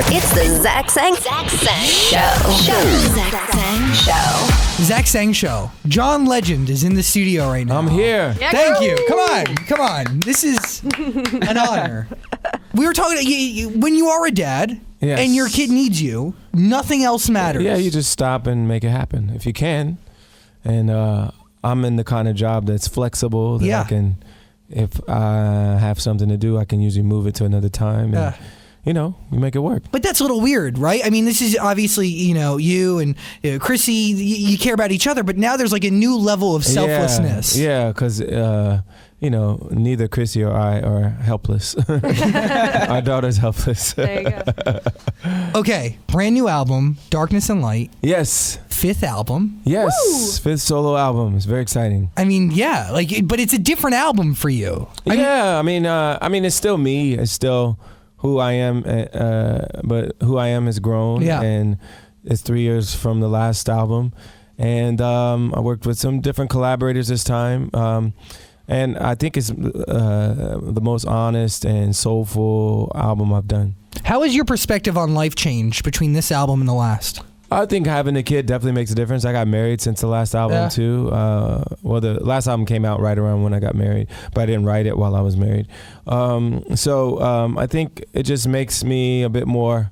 It's the Zach Sang Show. Zach Sang Show. Zach Sang Show. John Legend is in the studio right now. I'm here. Yeah, Thank you. Come on. This is an honor. We were talking, when you are a dad Yes. and your kid needs you, nothing else matters. Yeah, you just stop and make it happen if you can. And I'm in the kind of job that's flexible that I can, if I have something to do, I can usually move it to another time. And, you make it work. But that's a little weird, right? I mean, this is obviously, you and Chrissy, you care about each other, but now there's like a new level of selflessness. Yeah, because, neither Chrissy or I are helpless. Our daughter's helpless. There you go. Okay, brand new album, Darkness and Light. Yes. 5th album. Yes. Woo! 5th solo album. It's very exciting. I mean, yeah, but it's a different album for you. I mean, it's still me. It's still who I am, but who I am has grown. Yeah. And it's 3 years from the last album. And I worked with some different collaborators this time. And I think it's the most honest and soulful album I've done. How has your perspective on life changed between this album and the last? I think having a kid definitely makes a difference. I got married since the last album too. The last album came out right around when I got married, but I didn't write it while I was married. So I think it just makes me a bit more,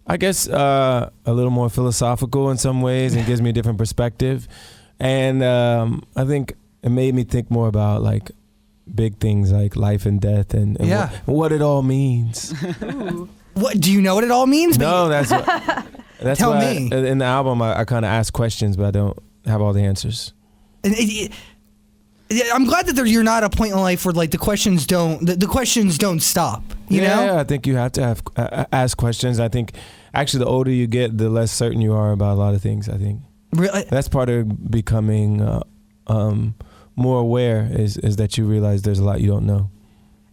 I guess, a little more philosophical in some ways and gives me a different perspective. And I think it made me think more about like big things like life and death and what it all means. What do you know what it all means? No, that's what. That's Tell why me. In the album, I kind of ask questions, but I don't have all the answers. I'm glad that you're not at a point in life where like the questions don't stop. You know? Yeah, I think you have to ask questions. I think actually the older you get, the less certain you are about a lot of things. I think Really? that's part of becoming more aware is that you realize there's a lot you don't know.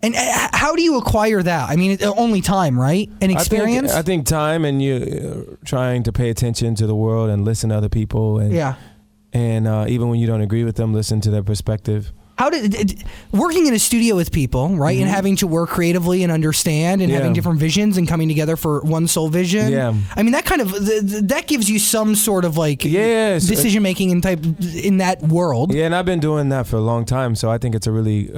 And how do you acquire that? I mean, only time, right? And experience? I think time and you trying to pay attention to the world and listen to other people. And, And even when you don't agree with them, listen to their perspective. How did working in a studio with people, right, and having to work creatively and understand and having different visions and coming together for one sole vision? Yeah. I mean, that kind of that gives you some sort of like decision making in that world. Yeah, and I've been doing that for a long time, so I think it's a really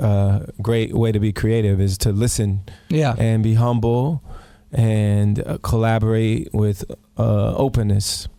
great way to be creative is to listen, and be humble, and collaborate with openness.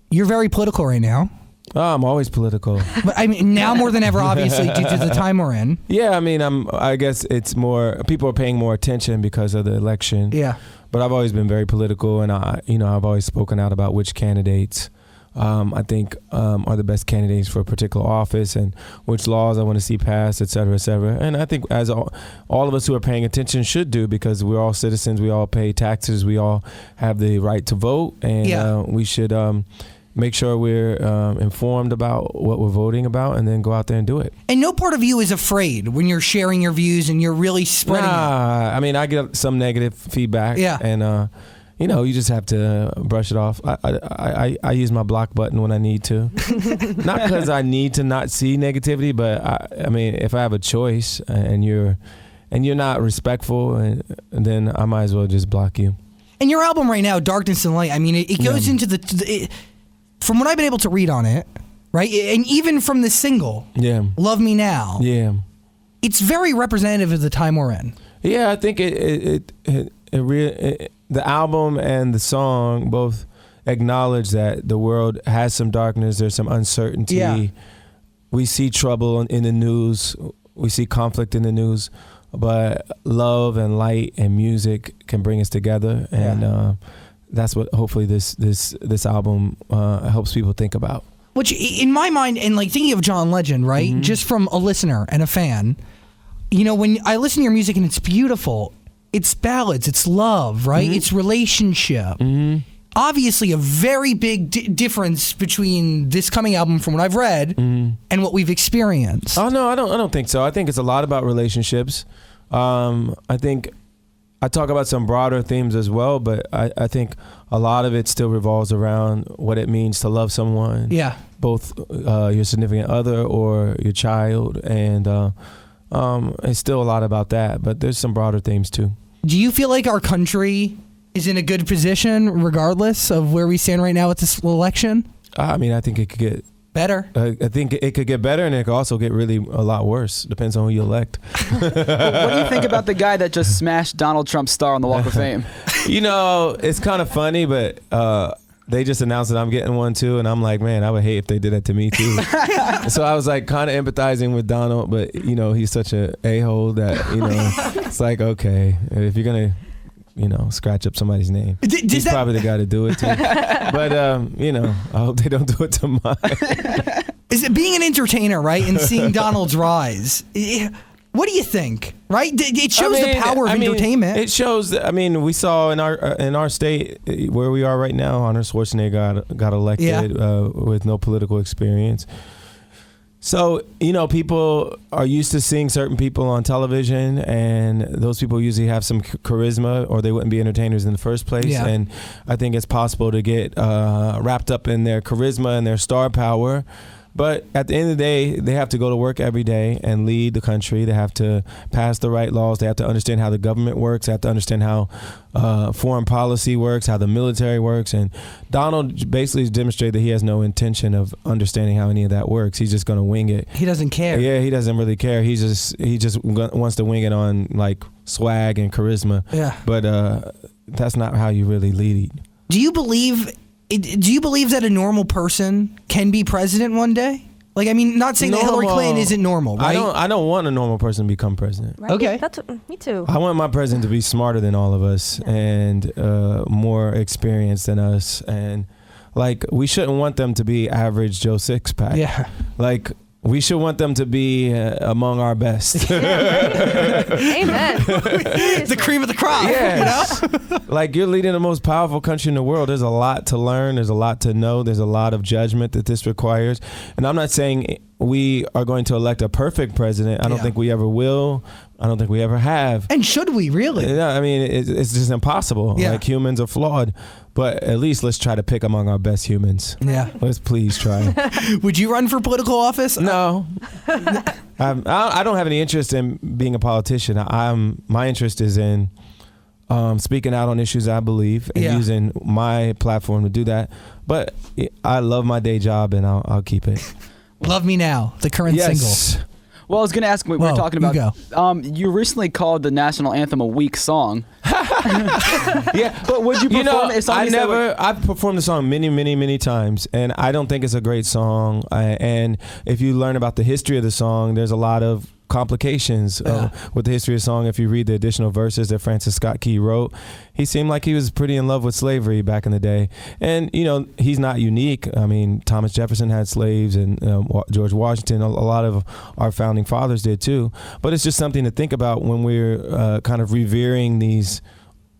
You're very political right now. Oh, I'm always political. But I mean, now more than ever, obviously, due to the time we're in. Yeah, I mean, I guess it's more, people are paying more attention because of the election. Yeah. But I've always been very political, and I've always spoken out about which candidates I think are the best candidates for a particular office and which laws I want to see passed, et cetera, et cetera. And I think as all of us who are paying attention should do, because we're all citizens, we all pay taxes, we all have the right to vote, and we should make sure we're informed about what we're voting about and then go out there and do it. And no part of you is afraid when you're sharing your views and you're really spreading it. I mean, I get some negative feedback. Yeah. And, you just have to brush it off. I use my block button when I need to. Not because I need to not see negativity, but I mean, if I have a choice and you're not respectful, and then I might as well just block you. And your album right now, Darkness and Light, I mean, it goes into from what I've been able to read on it, right? And even from the single, Love Me Now. Yeah. It's very representative of the time we're in. Yeah, I think the album and the song both acknowledge that the world has some darkness, there's some uncertainty. Yeah. We see trouble in the news, we see conflict in the news, but love and light and music can bring us together, and that's what hopefully this album helps people think about. Which, in my mind, and like thinking of John Legend, right? Just from a listener and a fan, when I listen to your music and it's beautiful, it's ballads, it's love, right? It's relationship. Obviously, a very big difference between this coming album, from what I've read, and what we've experienced. Oh no, I don't think so. I think it's a lot about relationships. I think I talk about some broader themes as well, but I think a lot of it still revolves around what it means to love someone. Yeah. Both your significant other or your child, and it's still a lot about that, but there's some broader themes too. Do you feel like our country is in a good position regardless of where we stand right now with this election? I mean, I think it could get better. I think it could get better, and it could also get really a lot worse. Depends on who you elect. What do you think about the guy that just smashed Donald Trump's star on the Walk of Fame? You know, it's kind of funny, but they just announced that I'm getting one too, and I'm like, man, I would hate if they did that to me too. So I was like kind of empathizing with Donald, but you know, he's such a a-hole that, you know, it's like, okay, if you're gonna, you know, scratch up somebody's name, he's probably the guy to do it too. But you know, I hope they don't do it to mine. Is it being an entertainer, right, and seeing Donald's rise? What do you think? Right, it shows the power of entertainment. It shows. I mean, we saw in our state where we are right now, Arnold Schwarzenegger got elected with no political experience. So, you know, people are used to seeing certain people on television, and those people usually have some charisma, or they wouldn't be entertainers in the first place. Yeah. And I think it's possible to get wrapped up in their charisma and their star power. But at the end of the day, they have to go to work every day and lead the country. They have to pass the right laws. They have to understand how the government works. They have to understand how foreign policy works, how the military works. And Donald basically has demonstrated that he has no intention of understanding how any of that works. He's just going to wing it. He doesn't care. Yeah, he doesn't really care. He just wants to wing it on like swag and charisma. Yeah. But that's not how you really lead. Do you believe that a normal person can be president one day? Like, I mean, not saying that Hillary Clinton isn't normal, right? I don't want a normal person to become president. Right. Okay. Me too. I want my president to be smarter than all of us and more experienced than us. And, like, we shouldn't want them to be average Joe Sixpack. Yeah. Like, we should want them to be among our best. Amen. The cream of the crop. Yes. You know? Like, you're leading the most powerful country in the world. There's a lot to learn. There's a lot to know. There's a lot of judgment that this requires. And I'm not saying we are going to elect a perfect president. I don't think we ever will. I don't think we ever have. And should we really? Yeah, I mean, it's just impossible. Yeah. Like, humans are flawed. But at least let's try to pick among our best humans. Yeah. Let's please try. Would you run for political office? No. I don't have any interest in being a politician. My interest is in speaking out on issues I believe and using my platform to do that. But I love my day job, and I'll keep it. Love Me Now, the current single. Well, I was going to ask, we were talking about, you recently called the national anthem a weak song. Yeah, but would you perform a song? I've performed the song many times, and I don't think it's a great song. And if you learn about the history of the song, there's a lot of complications with the history of the song. If you read the additional verses that Francis Scott Key wrote, he seemed like he was pretty in love with slavery back in the day. And, you know, he's not unique. I mean, Thomas Jefferson had slaves, and George Washington, a lot of our founding fathers did too. But it's just something to think about when we're kind of revering these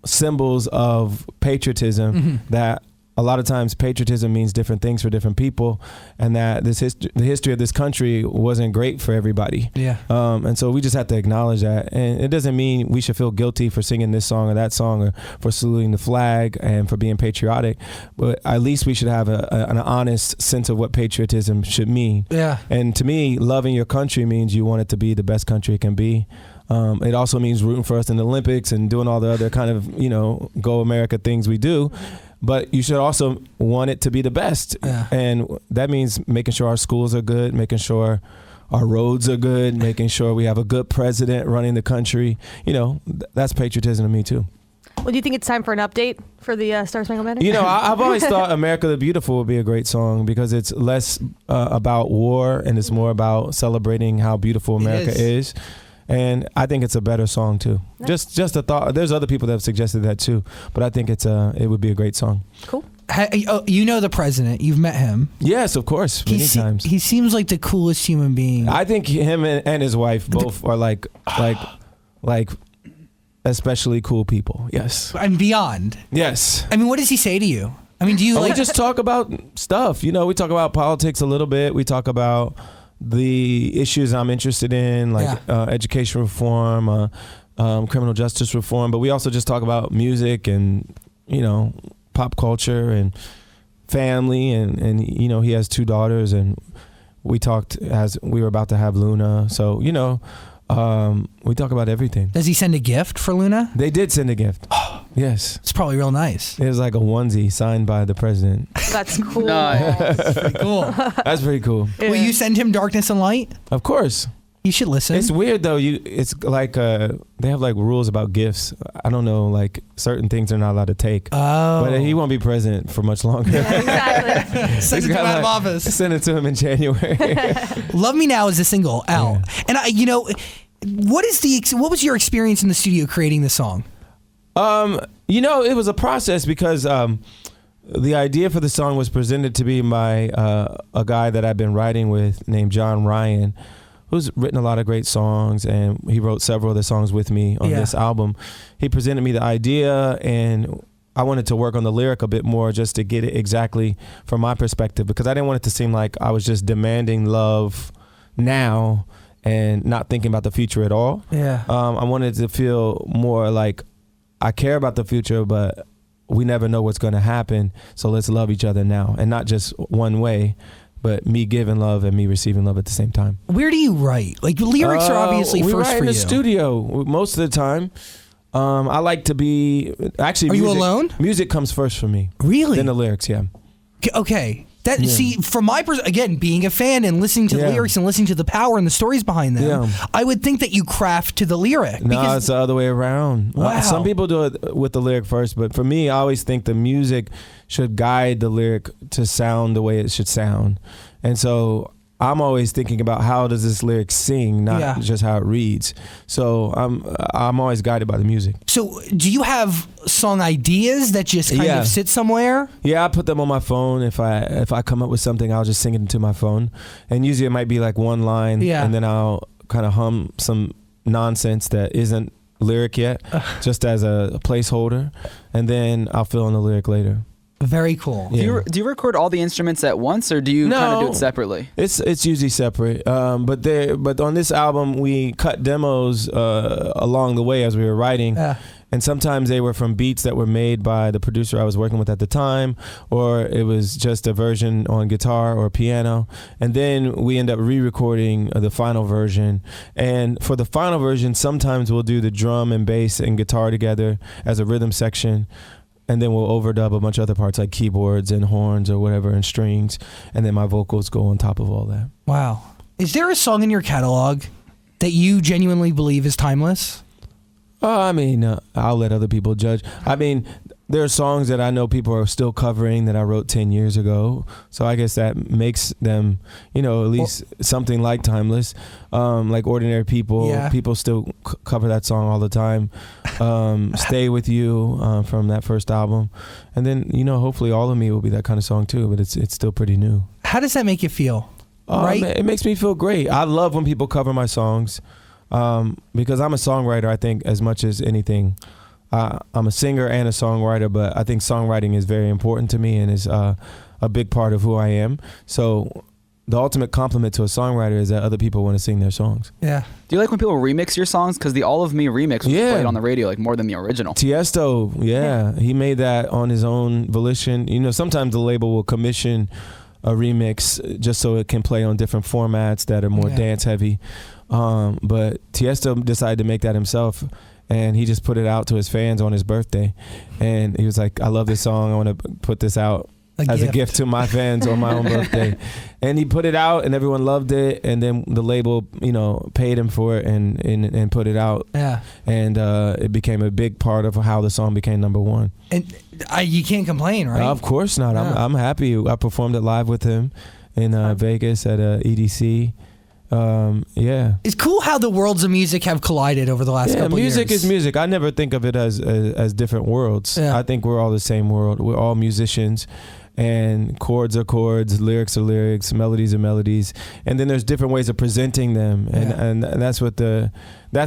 symbols of patriotism, that a lot of times patriotism means different things for different people, and that the history of this country wasn't great for everybody. Yeah. And so we just have to acknowledge that. And it doesn't mean we should feel guilty for singing this song or that song, or for saluting the flag and for being patriotic. But at least we should have an honest sense of what patriotism should mean. Yeah. And to me, loving your country means you want it to be the best country it can be. It also means rooting for us in the Olympics and doing all the other kind of, you know, Go America things we do. But you should also want it to be the best. Yeah. And that means making sure our schools are good, making sure our roads are good, making sure we have a good president running the country. You know, that's patriotism to me too. Well, do you think it's time for an update for the Star Spangled Banner? You know, I've always thought America the Beautiful would be a great song, because it's less about war and it's more about celebrating how beautiful America is. And I think it's a better song too. Nice. Just a thought. There's other people that have suggested that too, but I think it would be a great song. Cool. You know the president. You've met him. Yes, of course. Many times. He seems like the coolest human being. I think him and his wife both are like especially cool people. Yes. And beyond. Yes. I mean, what does he say to you? I mean, do you we just talk about stuff? You know, we talk about politics a little bit. We talk about the issues I'm interested in, like education reform, criminal justice reform, but we also just talk about music and, you know, pop culture and family, and you know, he has 2 daughters, and we talked as we were about to have Luna, so, you know, we talk about everything. Does he send a gift for Luna? They did send a gift. Yes. It's probably real nice. It was like a onesie signed by the president. That's cool. That's pretty cool. That's pretty cool. Yeah. Will you send him Darkness and Light? Of course. You should listen. It's weird though. It's like they have like rules about gifts. I don't know, like certain things they're not allowed to take. Oh. But he won't be president for much longer. Exactly. Send it to him out of office. Send it to him in January. Love Me Now is a single out. Yeah. And what was your experience in the studio creating the song? It was a process because the idea for the song was presented to me by a guy that I've been writing with named Ryan, who's written a lot of great songs, and he wrote several of the songs with me on this album. He presented me the idea, and I wanted to work on the lyric a bit more just to get it exactly from my perspective, because I didn't want it to seem like I was just demanding love now and not thinking about the future at all. Yeah. I wanted to feel more like I care about the future, but we never know what's going to happen, so let's love each other now, and not just one way, but me giving love and me receiving love at the same time. Where do you write? Like, lyrics are obviously we first write for in you. the studio most of the time. I like to be actually. Are you alone? Music comes first for me. Really? Then the lyrics, yeah. Okay. See, from my again, being a fan and listening to the lyrics and listening to the power and the stories behind them, I would think that you craft to the lyric. No, it's the other way around. Wow. Some people do it with the lyric first, but for me, I always think the music should guide the lyric to sound the way it should sound. And so I'm always thinking about how does this lyric sing, not just how it reads. So I'm always guided by the music. So do you have song ideas that just kind of sit somewhere? Yeah, I put them on my phone. If I come up with something, I'll just sing it into my phone. And usually it might be like one line, and then I'll kind of hum some nonsense that isn't lyric yet, just as a placeholder. And then I'll fill in the lyric later. Very cool. Yeah. Do you record all the instruments at once, or do you kind of do it separately? It's usually separate. But on this album, we cut demos along the way as we were writing. And sometimes they were from beats that were made by the producer I was working with at the time, or it was just a version on guitar or piano. And then we end up re-recording the final version. And for the final version, sometimes we'll do the drum and bass and guitar together as a rhythm section. And then we'll overdub a bunch of other parts like keyboards and horns or whatever and strings. And then my vocals go on top of all that. Wow. Is there a song in your catalog that you genuinely believe is timeless? I'll let other people judge. There are songs that I know people are still covering that I wrote 10 years ago. So I guess that makes them, at least something like timeless. Like Ordinary People. Yeah. People still cover that song all the time. Stay With You from that first album. And then, hopefully All of Me will be that kind of song too, but it's still pretty new. How does that make you feel? Right? It makes me feel great. I love when people cover my songs because I'm a songwriter, I think, as much as anything. I'm a singer and a songwriter, but I think songwriting is very important to me and is a big part of who I am. So the ultimate compliment to a songwriter is that other people want to sing their songs. Yeah. Do you like when people remix your songs? Because the All of Me remix was played on the radio like more than the original. Tiesto, he made that on his own volition. Sometimes the label will commission a remix just so it can play on different formats that are more dance heavy. But Tiesto decided to make that himself. And he just put it out to his fans on his birthday. And he was like, I love this song. I want to put this out a gift to my fans on my own birthday. And he put it out and everyone loved it. And then the label, paid him for it and put it out. Yeah. And it became a big part of how the song became number one. And you can't complain, right? Of course not. Yeah. I'm happy. I performed it live with him in Vegas at EDC. It's cool how the worlds of music have collided over the last couple years. Music is music. I never think of it as different worlds. I think we're all the same world. We're all musicians, and chords are chords, lyrics are lyrics, melodies are melodies, and then there's different ways of presenting them, and that's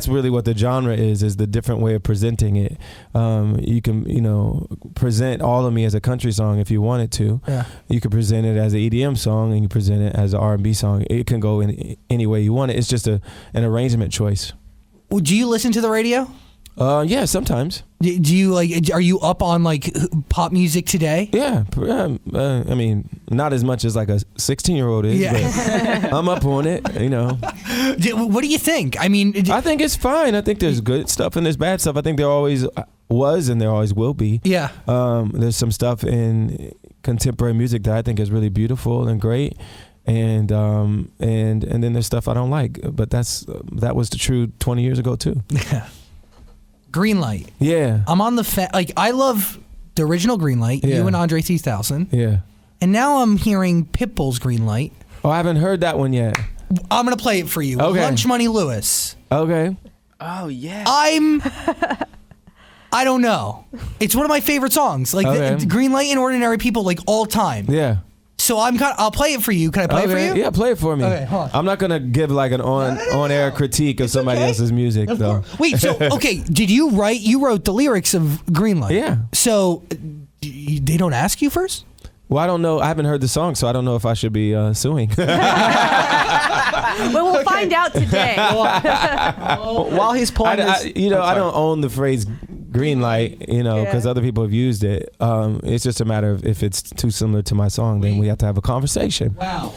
really what the genre is the different way of presenting it. You can present All of Me as a country song if you wanted to. You could present it as an EDM song, and you present it as an R&B song. It can go in any way you want it. It's just an arrangement choice. Do you listen to the radio? Yeah, sometimes. Do you are you up on like pop music today? Yeah, I mean, not as much as like a 16-year-old is, but I'm up on it, you know. What do you think? I mean, I think it's fine. I think there's good stuff and there's bad stuff. I think there always was and there always will be. Yeah. There's some stuff in contemporary music that I think is really beautiful and great. And then there's stuff I don't like, but that was the true 20 years ago too. Yeah. Greenlight. Yeah. I'm on the I love the original Greenlight, you and Andre 3000. Yeah. And now I'm hearing Pitbull's Greenlight. Oh, I haven't heard that one yet. I'm going to play it for you. Okay. Lunch Money Lewis. Okay. Oh, yeah. I don't know. It's one of my favorite songs. Like the Greenlight and Ordinary People, like all time. Yeah. So I'll play it for you. Can I play it for you? Yeah, play it for me. Okay, hold on. I'm not gonna give like an on-air critique of somebody else's music though. Wait, so okay, you wrote the lyrics of Greenlight? Yeah. So they don't ask you first? Well, I don't know. I haven't heard the song, so I don't know if I should be suing. Well, we'll find out today. While he's pulling I don't own the phrase green light, because other people have used it. It's just a matter of if it's too similar to my song, then we have to have a conversation. Wow.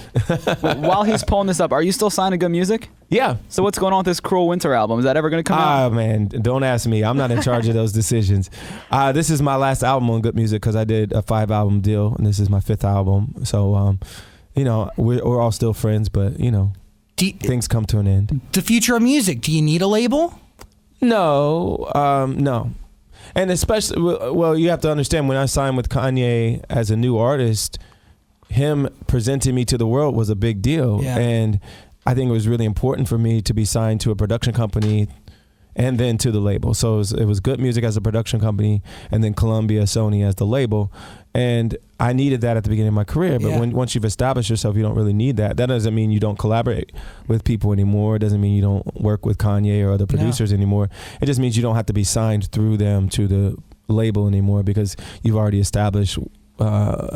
While he's pulling this up, are you still signed to Good Music? Yeah. So what's going on with this Cruel Winter album? Is that ever going to come out? Ah, man, don't ask me. I'm not in charge of those decisions. This is my last album on Good Music because I did a 5-album deal, and this is my 5th album. So, we're all still friends, but, things come to an end. The future of music, do you need a label? No, no. And especially, well, you have to understand, when I signed with Kanye as a new artist, him presenting me to the world was a big deal. Yeah. And I think it was really important for me to be signed to a production company and then to the label. So it was Good Music as a production company and then Columbia, Sony as the label. And I needed that at the beginning of my career. But once you've established yourself, you don't really need that. That doesn't mean you don't collaborate with people anymore. It doesn't mean you don't work with Kanye or other producers anymore. It just means you don't have to be signed through them to the label anymore because you've already established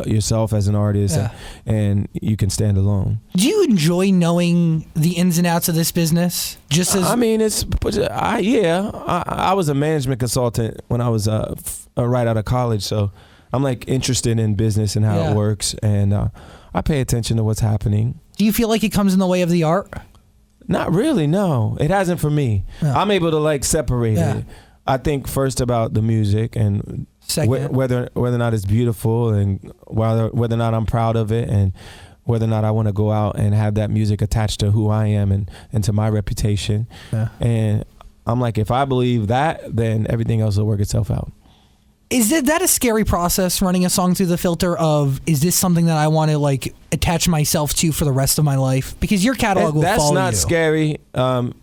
yourself as an artist and you can stand alone. Do you enjoy knowing the ins and outs of this business? Just as I mean, I was a management consultant when I was right out of college, so I'm like interested in business and how it works, and I pay attention to what's happening. Do you feel like it comes in the way of the art? Not really, no. It hasn't for me. No. I'm able to like separate it. I think first about the music and whether or not it's beautiful, and whether or not I'm proud of it, and whether or not I want to go out and have that music attached to who I am and to my reputation. Yeah. And I'm like, if I believe that, then everything else will work itself out. Is that a scary process, running a song through the filter of, is this something that I want to like attach myself to for the rest of my life? Because your catalog will follow you. That's not scary. The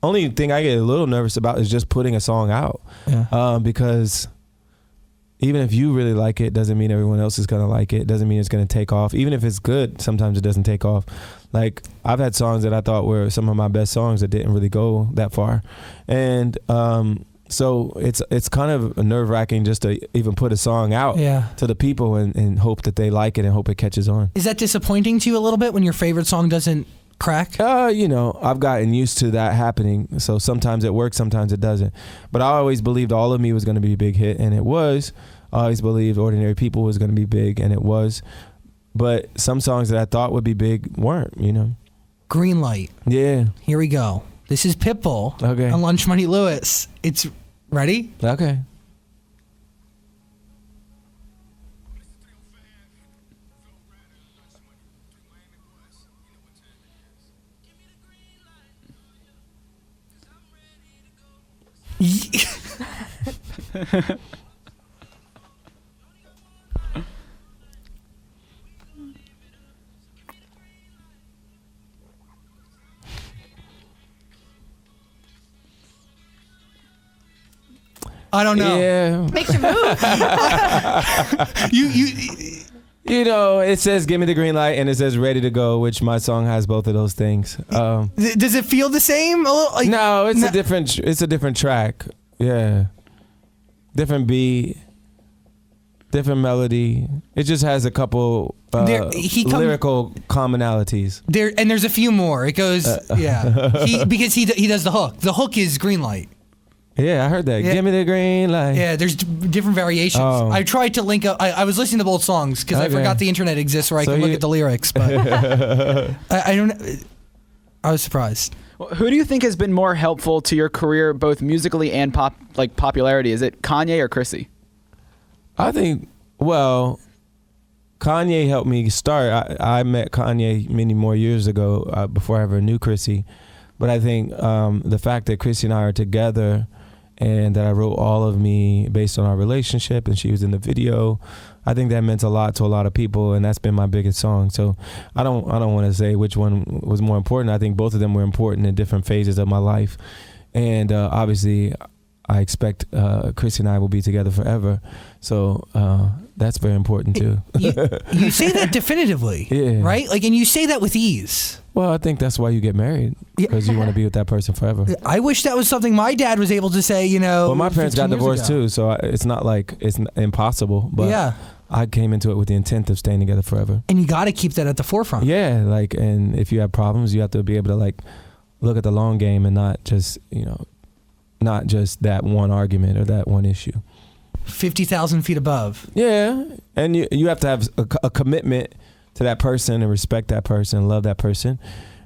only thing I get a little nervous about is just putting a song out. Yeah. Because even if you really like it, doesn't mean everyone else is going to like it. Doesn't mean it's going to take off. Even if it's good, sometimes it doesn't take off. Like, I've had songs that I thought were some of my best songs that didn't really go that far. And so it's kind of nerve-wracking just to even put a song out to the people and hope that they like it and hope it catches on. Is that disappointing to you a little bit when your favorite song doesn't crack? I've gotten used to that happening. So sometimes it works, sometimes it doesn't. But I always believed All of Me was going to be a big hit, and it was. I always believed Ordinary People was going to be big, and it was. But some songs that I thought would be big weren't, Green Light. Yeah. Here we go. This is Pitbull on Lunch Money Lewis. It's ready? Okay. I don't know. Yeah. Makes you move. It says "Give me the green light" and it says "Ready to go," which my song has both of those things. Does it feel the same? No, it's a different. It's a different track. Yeah, different beat, different melody. It just has a couple lyrical commonalities. There's a few more. It goes because he does the hook. The hook is green light. Yeah, I heard that. Yeah. Give me the green light. Yeah, there's different variations. Oh. I tried to link up. I was listening to both songs because I forgot the internet exists where I can look at the lyrics. But I don't. I was surprised. Well, who do you think has been more helpful to your career, both musically and popularity? Is it Kanye or Chrissy? I think, well, Kanye helped me start. I met Kanye many more years ago before I ever knew Chrissy. But I think the fact that Chrissy and I are together and that I wrote All of Me based on our relationship and she was in the video, I think that meant a lot to a lot of people, and that's been my biggest song. So I don't want to say which one was more important. I think both of them were important in different phases of my life. And obviously I expect Chrissy and I will be together forever. So that's very important too. You say that definitively, yeah. Right? Like, and you say that with ease. Well, I think that's why you get married, because you want to be with that person forever. I wish that was something my dad was able to say, you know. Well, my parents got divorced too, so it's not like it's impossible. But yeah. I came into it with the intent of staying together forever. And you got to keep that at the forefront. Yeah, like, and if you have problems, you have to be able to like look at the long game and not just, not just that one argument or that one issue. 50,000 feet above. Yeah, and you have to have a commitment to that person and respect that person, love that person,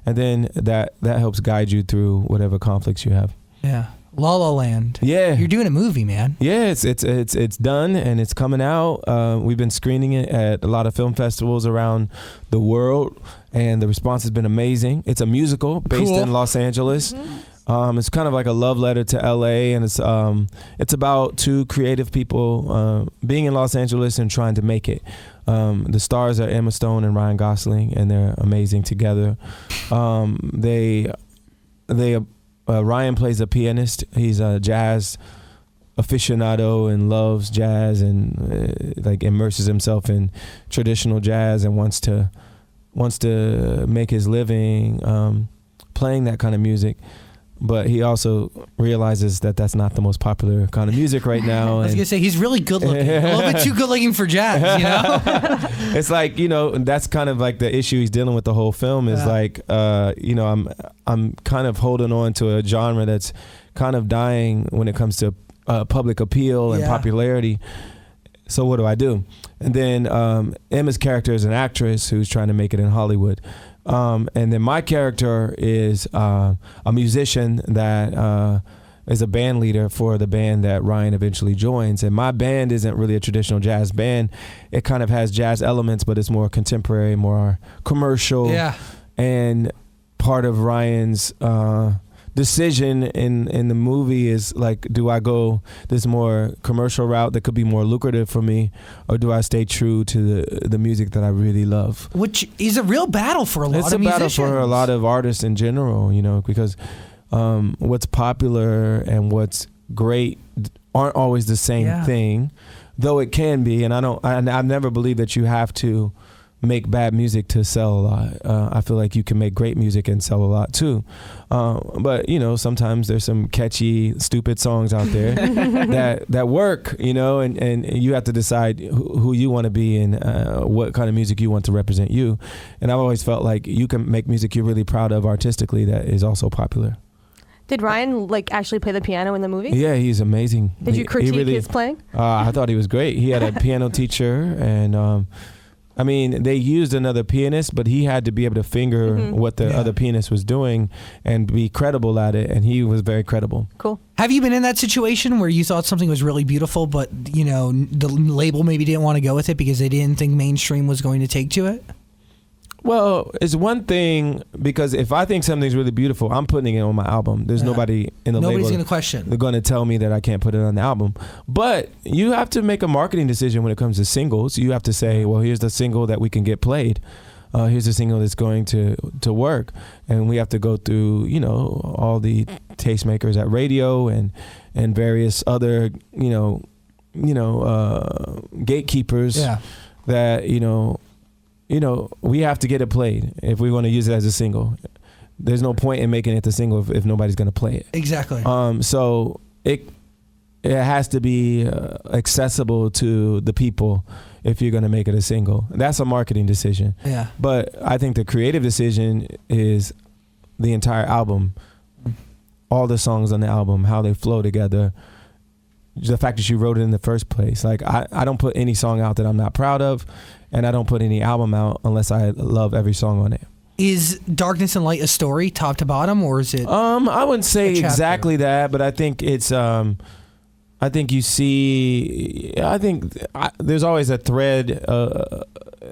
and then that helps guide you through whatever conflicts you have. Yeah, La La Land. Yeah, you're doing a movie, man. Yeah, it's done and it's coming out. We've been screening it at a lot of film festivals around the world, and the response has been amazing. It's a musical based in Los Angeles. Mm-hmm. It's kind of like a love letter to LA, and it's about two creative people being in Los Angeles and trying to make it. The stars are Emma Stone and Ryan Gosling, and they're amazing together. Ryan plays a pianist. He's a jazz aficionado and loves jazz and like immerses himself in traditional jazz and wants to make his living playing that kind of music. But he also realizes that that's not the most popular kind of music right now. I was going to say, he's really good looking. A little bit too good looking for jazz, you know? It's like, that's kind of like the issue he's dealing with the whole film is like, I'm kind of holding on to a genre that's kind of dying when it comes to public appeal and popularity. So what do I do? And then Emma's character is an actress who's trying to make it in Hollywood. And then my character is a musician that is a band leader for the band that Ryan eventually joins. And my band isn't really a traditional jazz band. It kind of has jazz elements, but it's more contemporary, more commercial. Yeah. And part of Ryan's decision in the movie is like, do I go this more commercial route that could be more lucrative for me, or do I stay true to the music that I really love? Which is a real battle for a lot of musicians. It's a battle for a lot of artists in general, because what's popular and what's great aren't always the same thing, though it can be. And I've never believed that you have to make bad music to sell a lot. I feel like you can make great music and sell a lot too. But sometimes there's some catchy, stupid songs out there that work, and you have to decide who you want to be and what kind of music you want to represent you. And I've always felt like you can make music you're really proud of artistically that is also popular. Did Ryan actually play the piano in the movie? Yeah, he's amazing. Did you critique his playing? I thought he was great. He had a piano teacher, and they used another pianist, but he had to be able to finger what the other pianist was doing and be credible at it, and he was very credible. Cool. Have you been in that situation where you thought something was really beautiful, but, the label maybe didn't want to go with it because they didn't think mainstream was going to take to it? Well, it's one thing, because if I think something's really beautiful, I'm putting it on my album. There's nobody in the label. Nobody's going to question. They're going to tell me that I can't put it on the album. But you have to make a marketing decision when it comes to singles. You have to say, well, here's the single that we can get played. Here's the single that's going to work. And we have to go through, all the tastemakers at radio and various other, gatekeepers that, we have to get it played if we want to use it as a single. There's no point in making it the single if nobody's going to play it. Exactly. So it has to be accessible to the people if you're going to make it a single. That's a marketing decision. Yeah. But I think the creative decision is the entire album. all the songs on the album, how they flow together, the fact that you wrote it in the first place. Like I don't put any song out that I'm not proud of, and I don't put any album out unless I love every song on it. Is Darkness and Light a story top to bottom, or is it? I wouldn't say exactly that, but I think it's. I think you see. There's always a thread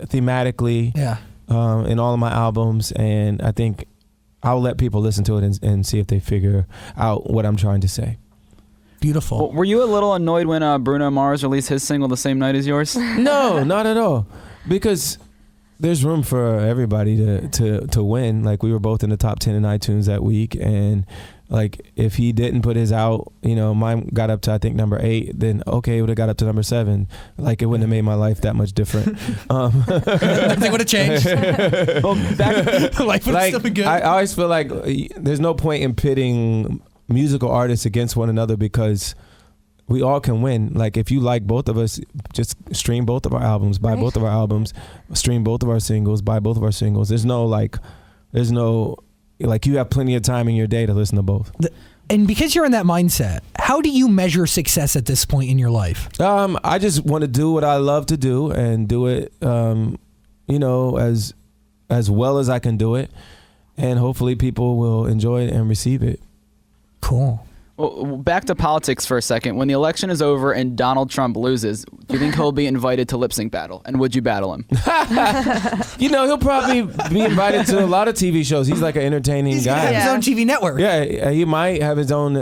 thematically. Yeah. In all of my albums, and I think I'll let people listen to it and see if they figure out what I'm trying to say. Beautiful. Well, were you a little annoyed when Bruno Mars released his single the same night as yours? No, not at all, because there's room for everybody to win. Like, we were both in the top 10 in iTunes that week, and like, if he didn't put his out, mine got up to, I think, number 8, then okay, it would have got up to number 7. Like, it wouldn't have made my life that much different. Nothing would have changed. Well, Life would have still been good. I always feel like there's no point in pitting musical artists against one another, because we all can win. Like, if you like both of us, just stream both of our albums, buy both of our albums, stream both of our singles, buy both of our singles. There's no you have plenty of time in your day to listen to both. And because you're in that mindset, how do you measure success at this point in your life? I just want to do what I love to do and do it, as well as I can do it, and hopefully people will enjoy it and receive it. Cool. Well, back to politics for a second. When the election is over and Donald Trump loses, do you think he'll be invited to lip sync battle? And would you battle him? He'll probably be invited to a lot of TV shows. He's like an entertaining He's guy. gonna have his own TV network. Yeah, he might have his own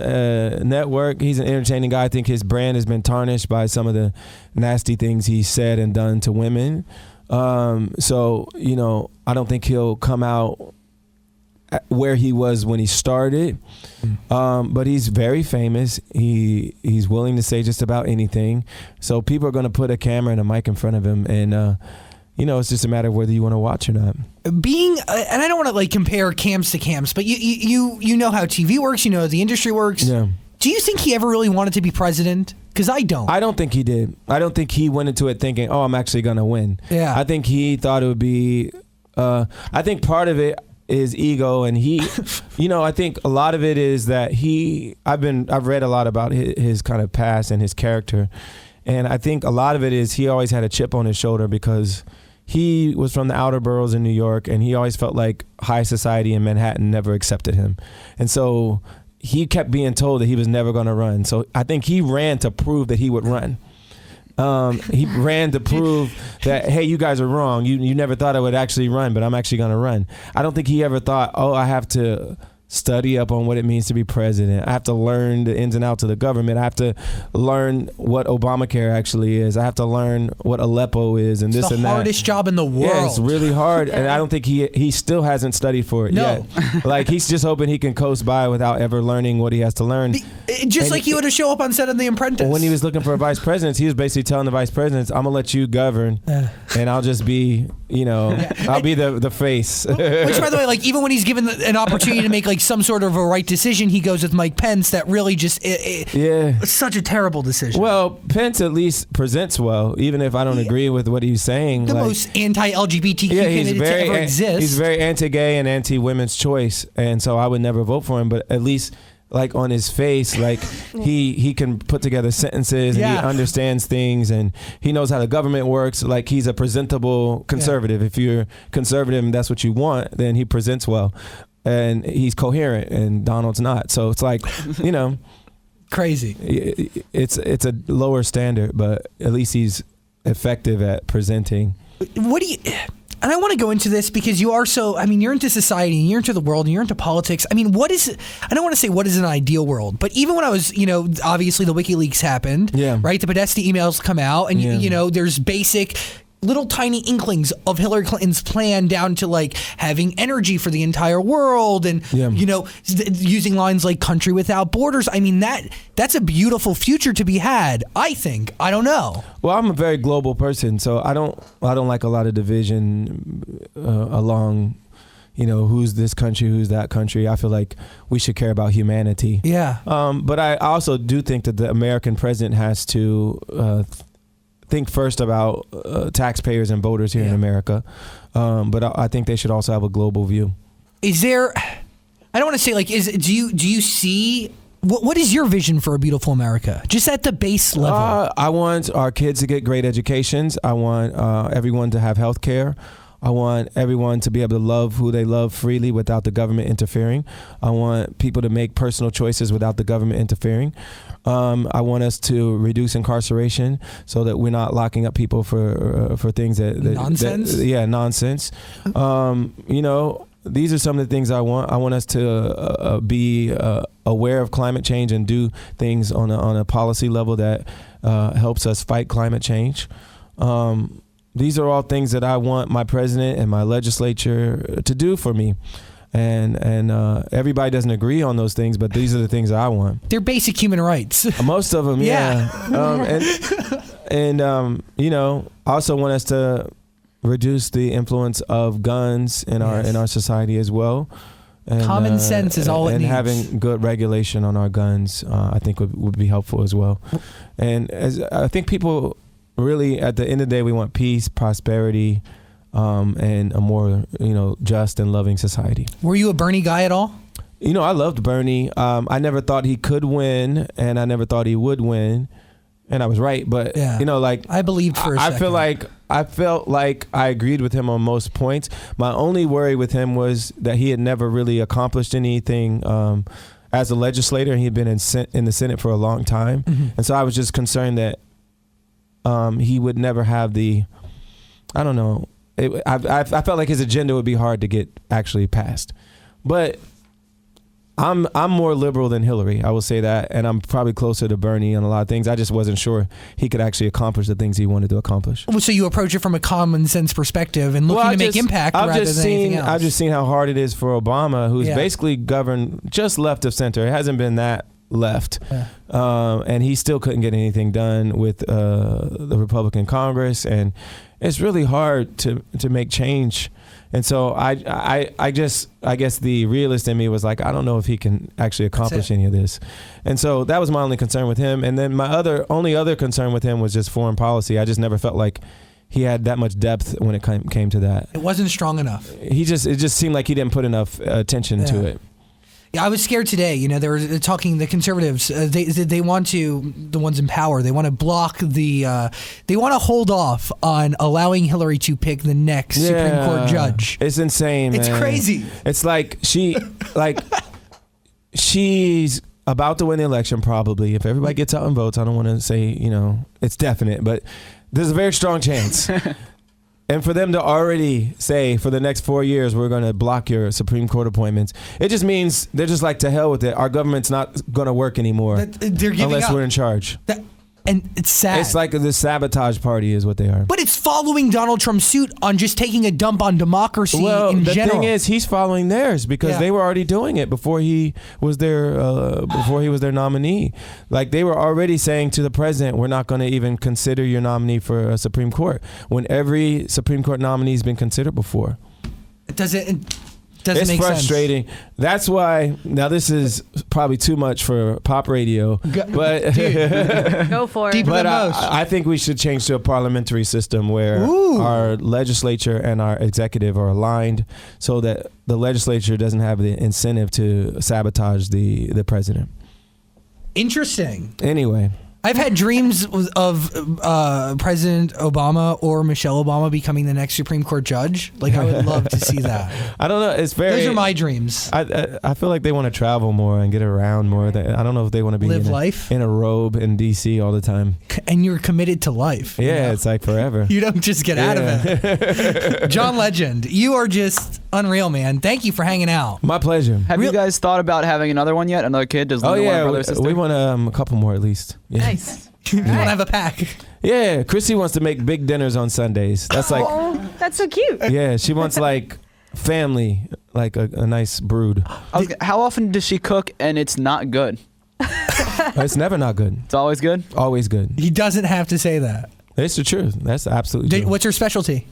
network. He's an entertaining guy. I think his brand has been tarnished by some of the nasty things he's said and done to women. So, I don't think he'll come out where he was when he started, but he's very famous. He's willing to say just about anything. So people are going to put a camera and a mic in front of him, and it's just a matter of whether you want to watch or not. Being, and I don't want to compare camps to camps, but you know how TV works, you know how the industry works. Yeah. Do you think he ever really wanted to be president? Because I don't. I don't think he did. I don't think he went into it thinking, "Oh, I'm actually going to win." Yeah. I think he thought it would be. I think part of it is ego, and he, I think a lot of it is that I've read a lot about his kind of past and his character, and I think a lot of it is he always had a chip on his shoulder because he was from the outer boroughs in New York, and he always felt like high society in Manhattan never accepted him, and so he kept being told that he was never going to run. So I think he ran to prove that he would run. He ran to prove that, hey, you guys are wrong. You never thought I would actually run, but I'm actually going to run. I don't think he ever thought, oh, I have to study up on what it means to be president. I have to learn the ins and outs of the government. I have to learn what Obamacare actually is. I have to learn what Aleppo is and it's this and that. the hardest job in the world. Yeah, it's really hard, and I don't think he still hasn't studied for it yet. Like, he's just hoping he can coast by without ever learning what he has to learn. Just like he would have show up on set of The Apprentice. When he was looking for a vice president, he was basically telling the vice presidents, I'm going to let you govern, and I'll just be, I'll be the face. Which, by the way, even when he's given an opportunity to make some sort of a right decision, he goes with Mike Pence. That really just it's such a terrible decision. Well, Pence at least presents well, even if I don't agree with what he's saying. The most anti-LGBTQ candidate to ever exist. He's very anti-gay and anti-women's choice, and so I would never vote for him. But at least, on his face, he can put together sentences, and he understands things, and he knows how the government works. He's a presentable conservative. If you're conservative and that's what you want, then he presents well. And he's coherent, and Donald's not. So it's crazy. It's a lower standard, but at least he's effective at presenting. What do you? And I want to go into this because you are so. You're into society, and you're into the world, and you're into politics. What is? I don't want to say what is an ideal world, but even when I was, obviously the WikiLeaks happened. Yeah. Right. The Podesta emails come out, and there's basic little tiny inklings of Hillary Clinton's plan down to having energy for the entire world and using lines like country without borders. That's a beautiful future to be had, I think. I don't know. Well, I'm a very global person, so I don't like a lot of division along who's this country, who's that country. I feel like we should care about humanity. Yeah. But I also do think that the American president has to think first about taxpayers and voters here in America, but I think they should also have a global view. Is there? I don't want to say like do you see what is your vision for a beautiful America? Just at the base level. I want our kids to get great educations. I want everyone to have health care. I want everyone to be able to love who they love freely without the government interfering. I want people to make personal choices without the government interfering. I want us to reduce incarceration so that we're not locking up people for things that nonsense. Nonsense. These are some of the things I want. I want us to be aware of climate change and do things on a policy level that helps us fight climate change. These are all things that I want my president and my legislature to do for me. And everybody doesn't agree on those things, but these are the things that I want. They're basic human rights. Most of them, yeah. I also want us to reduce the influence of guns in our society as well. And, common sense is all it needs. And having good regulation on our guns, I think would be helpful as well. And as I think people really, at the end of the day, we want peace, prosperity, and a more, just and loving society. Were you a Bernie guy at all? I loved Bernie. I never thought he could win, and I never thought he would win. And I was right, but I believed for a second. I felt like I agreed with him on most points. My only worry with him was that he had never really accomplished anything as a legislator, and he had been in the Senate for a long time. Mm-hmm. And so I was just concerned that he would never have the, I don't know. I felt like his agenda would be hard to get actually passed, but I'm more liberal than Hillary. I will say that, and I'm probably closer to Bernie on a lot of things. I just wasn't sure he could actually accomplish the things he wanted to accomplish. Well, so you approach it from a common sense perspective and looking to make impact rather than anything else. I've just seen how hard it is for Obama, who's basically governed just left of center. It hasn't been that left, and he still couldn't get anything done with the Republican Congress, and it's really hard to make change. And so I guess the realist in me was like, I don't know if he can actually accomplish any of this. And so that was my only concern with him. And then my only other concern with him was just foreign policy. I just never felt like he had that much depth when it came to that. It wasn't strong enough. It just seemed like he didn't put enough attention to it. Yeah, I was scared today. They were talking, the conservatives, they want to, the ones in power, they want to block they want to hold off on allowing Hillary to pick the next Supreme Court judge. It's insane, man. It's crazy. It's like she's about to win the election probably. If everybody gets out and votes, I don't want to say, it's definite, but there's a very strong chance. And for them to already say for the next 4 years, we're going to block your Supreme Court appointments, it just means they're just like, to hell with it. Our government's not going to work anymore unless we're in charge. And it's sad. It's like the sabotage party is what they are. But it's following Donald Trump's suit on just taking a dump on democracy in general. Well, the thing is, he's following theirs because they were already doing it before he was their nominee. Like, they were already saying to the president, we're not going to even consider your nominee for a Supreme Court, when every Supreme Court nominee has been considered before. It doesn't it's make frustrating. sense. That's why, now this is probably too much for pop radio, but Go for it. Deeper but than most. I think we should change to a parliamentary system where our legislature and our executive are aligned, so that the legislature doesn't have the incentive to sabotage the president. Interesting. Anyway. I've had dreams of President Obama or Michelle Obama becoming the next Supreme Court judge. Like, I would love to see that. I don't know. Those are my dreams. I feel like they want to travel more and get around more. I don't know if they want to be life in a robe in D.C. all the time. And you're committed to life. Yeah, it's like forever. You don't just get out of it. John Legend, you are just unreal, man. Thank you for hanging out. My pleasure. Have you guys thought about having another one yet? Another kid? Does Linda want a brother or sister? We want a couple more at least. Yeah. Nice. You want to have a pack. Yeah, Chrissy wants to make big dinners on Sundays. That's like, that's so cute. Yeah, she wants like family, like a nice brood. How often does she cook and it's not good? It's never not good. It's always good? Always good. He doesn't have to say that. It's the truth. That's absolutely true. What's her specialty?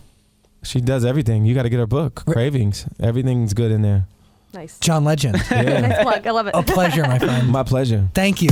She does everything. You got to get her book, Cravings. Everything's good in there. Nice. John Legend. Yeah. Nice plug. I love it. A pleasure, my friend. My pleasure. Thank you.